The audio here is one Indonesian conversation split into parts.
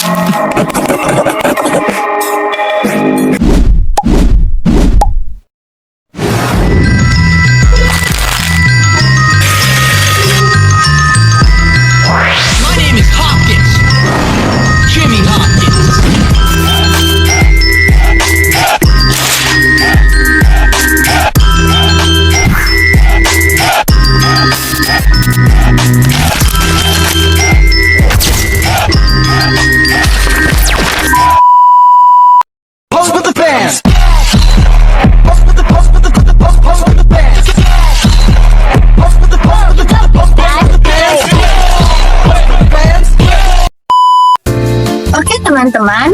My name is Hopkins. Jimmy Hopkins. Post with the fans. Post with the post with the post with the fans. Post with the post with the fans. Post with the fans. Oke teman-teman,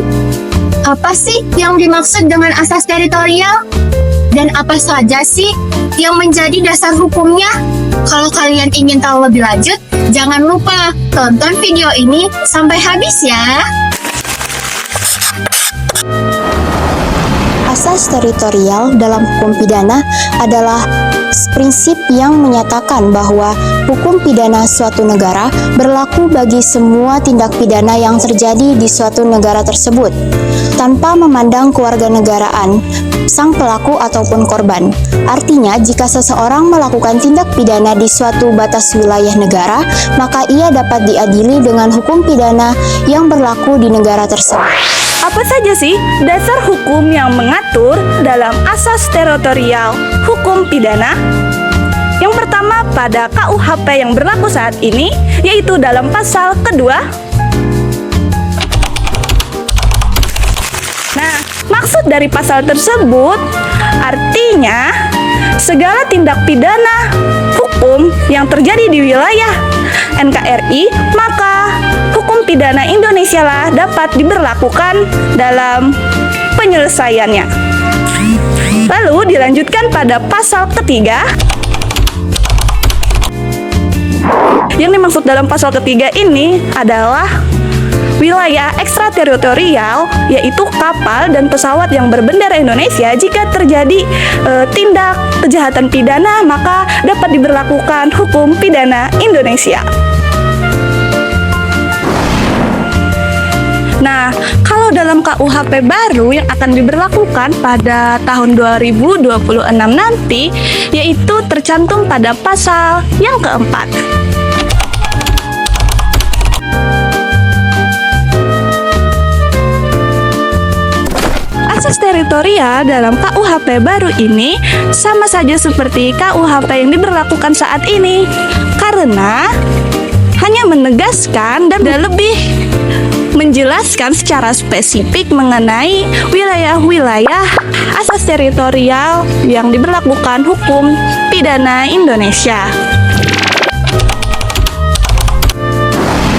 apa sih yang dimaksud dengan asas teritorial? Dan apa saja sih yang menjadi dasar hukumnya? Kalau kalian ingin tahu lebih lanjut, jangan lupa tonton video ini sampai habis ya. Asas teritorial dalam hukum pidana adalah prinsip yang menyatakan bahwa hukum pidana suatu negara berlaku bagi semua tindak pidana yang terjadi di suatu negara tersebut, tanpa memandang kewarganegaraan sang pelaku ataupun korban. Artinya, jika seseorang melakukan tindak pidana di suatu batas wilayah negara, maka ia dapat diadili dengan hukum pidana yang berlaku di negara tersebut. Apa saja sih dasar hukum yang mengatur dalam asas teritorial hukum pidana? Yang pertama pada KUHP yang berlaku saat ini, yaitu dalam pasal kedua. Nah, maksud dari pasal tersebut artinya segala tindak pidana hukum yang terjadi di wilayah NKRI, maka hukum pidana Indonesia lah dapat diberlakukan dalam penyelesaiannya. Lalu dilanjutkan pada pasal ketiga. Yang dimaksud dalam pasal ketiga ini adalah wilayah ekstrateritorial, yaitu kapal dan pesawat yang berbendera Indonesia. Jika terjadi tindak kejahatan pidana, maka dapat diberlakukan hukum pidana Indonesia. Nah, kalau dalam KUHP baru yang akan diberlakukan pada tahun 2026 nanti, yaitu tercantum pada pasal yang keempat. Asas teritorial dalam KUHP baru ini sama saja seperti KUHP yang diberlakukan saat ini, karena hanya menegaskan dan lebih menjelaskan secara spesifik mengenai wilayah-wilayah asas teritorial yang diberlakukan hukum pidana Indonesia.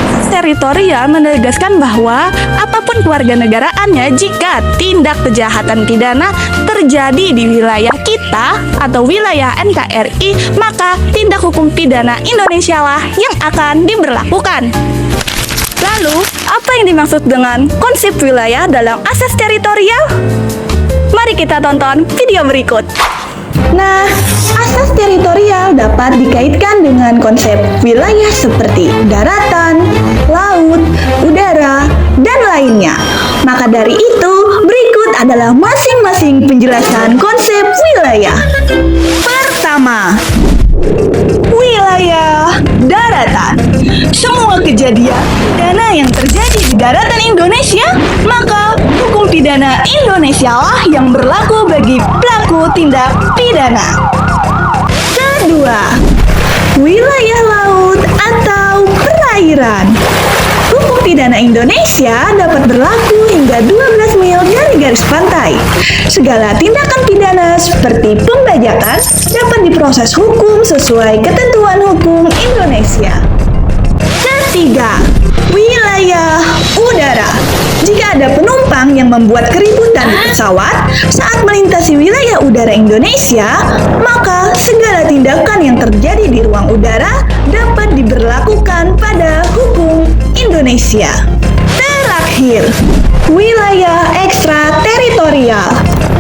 Asas teritorial menegaskan bahwa apapun kewarganegaraannya, jika tindak kejahatan pidana terjadi di wilayah kita atau wilayah NKRI, maka tindak hukum pidana Indonesia lah yang akan diberlakukan. Lalu, apa yang dimaksud dengan konsep wilayah dalam asas teritorial? Mari kita tonton video berikut. Nah, asas teritorial dapat dikaitkan dengan konsep wilayah seperti daratan, laut, udara, dan lainnya. Maka dari itu, berikut adalah masing-masing penjelasan konsep wilayah. Pertama, wilayah daratan. Semua kejadian pidana yang terjadi di daratan Indonesia, maka hukum pidana Indonesia lah yang berlaku bagi pelaku tindak pidana. Kedua, wilayah laut atau perairan. Hukum pidana Indonesia dapat berlaku hingga 12 mil dari garis pantai. Segala tindakan pidana seperti pembajakan dapat diproses hukum sesuai ketentuan hukum Indonesia. Ketiga, wilayah udara. Jika ada penumpang yang membuat keributan di pesawat saat melintasi wilayah udara Indonesia, maka segala tindakan yang terjadi di ruang udara dapat diberlakukan pada hukum Indonesia. Terakhir, wilayah ekstrateritorial.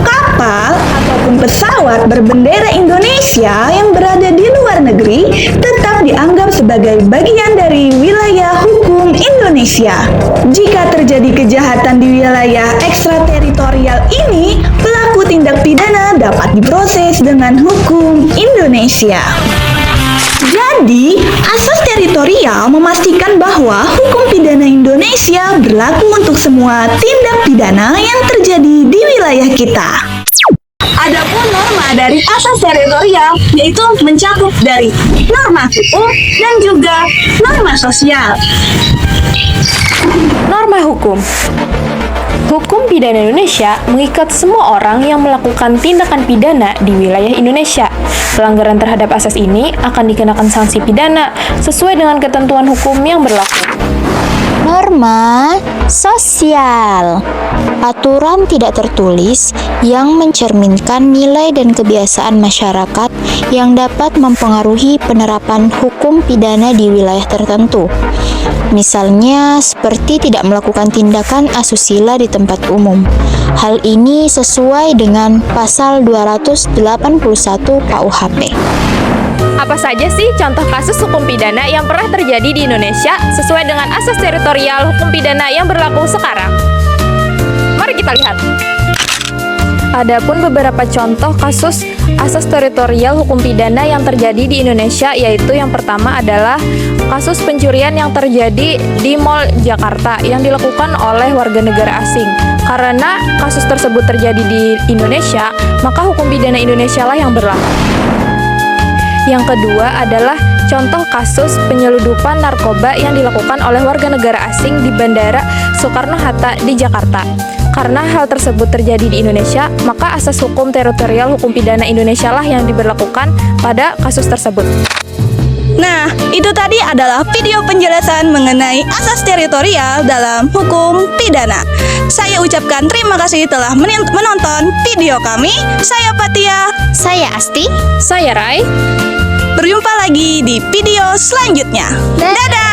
Kapal ataupun pesawat berbendera Indonesia yang berada di luar negeri tetap dianggap sebagai bagian dari wilayah hukum Indonesia. Jika terjadi kejahatan di wilayah ekstrateritorial ini, pelaku tindak pidana dapat diproses dengan hukum Indonesia. Jadi, asas teritorial memastikan bahwa hukum pidana Indonesia berlaku untuk semua tindak pidana yang terjadi di wilayah kita. Adapun norma dari asas teritorial yaitu mencakup dari norma hukum dan juga norma sosial. Norma hukum. Hukum pidana Indonesia mengikat semua orang yang melakukan tindakan pidana di wilayah Indonesia. Pelanggaran terhadap asas ini akan dikenakan sanksi pidana sesuai dengan ketentuan hukum yang berlaku. Norma sosial. Aturan tidak tertulis yang mencerminkan nilai dan kebiasaan masyarakat yang dapat mempengaruhi penerapan hukum pidana di wilayah tertentu. Misalnya, seperti tidak melakukan tindakan asusila di tempat umum. Hal ini sesuai dengan pasal 281 KUHP. Apa saja sih contoh kasus hukum pidana yang pernah terjadi di Indonesia sesuai dengan asas teritorial hukum pidana yang berlaku sekarang? Mari kita lihat. Adapun beberapa contoh kasus asas teritorial hukum pidana yang terjadi di Indonesia, yaitu yang pertama adalah kasus pencurian yang terjadi di Mall Jakarta yang dilakukan oleh warga negara asing. Karena kasus tersebut terjadi di Indonesia, maka hukum pidana Indonesia lah yang berlaku. Yang kedua adalah contoh kasus penyeludupan narkoba yang dilakukan oleh warga negara asing di Bandara Soekarno-Hatta di Jakarta. Karena hal tersebut terjadi di Indonesia, maka asas hukum teritorial hukum pidana Indonesia lah yang diberlakukan pada kasus tersebut. Nah, itu tadi adalah video penjelasan mengenai asas teritorial dalam hukum pidana. Saya ucapkan terima kasih telah menonton video kami. Saya Fatia. Saya Asti. Saya Rai. Berjumpa lagi di video selanjutnya. Dadah!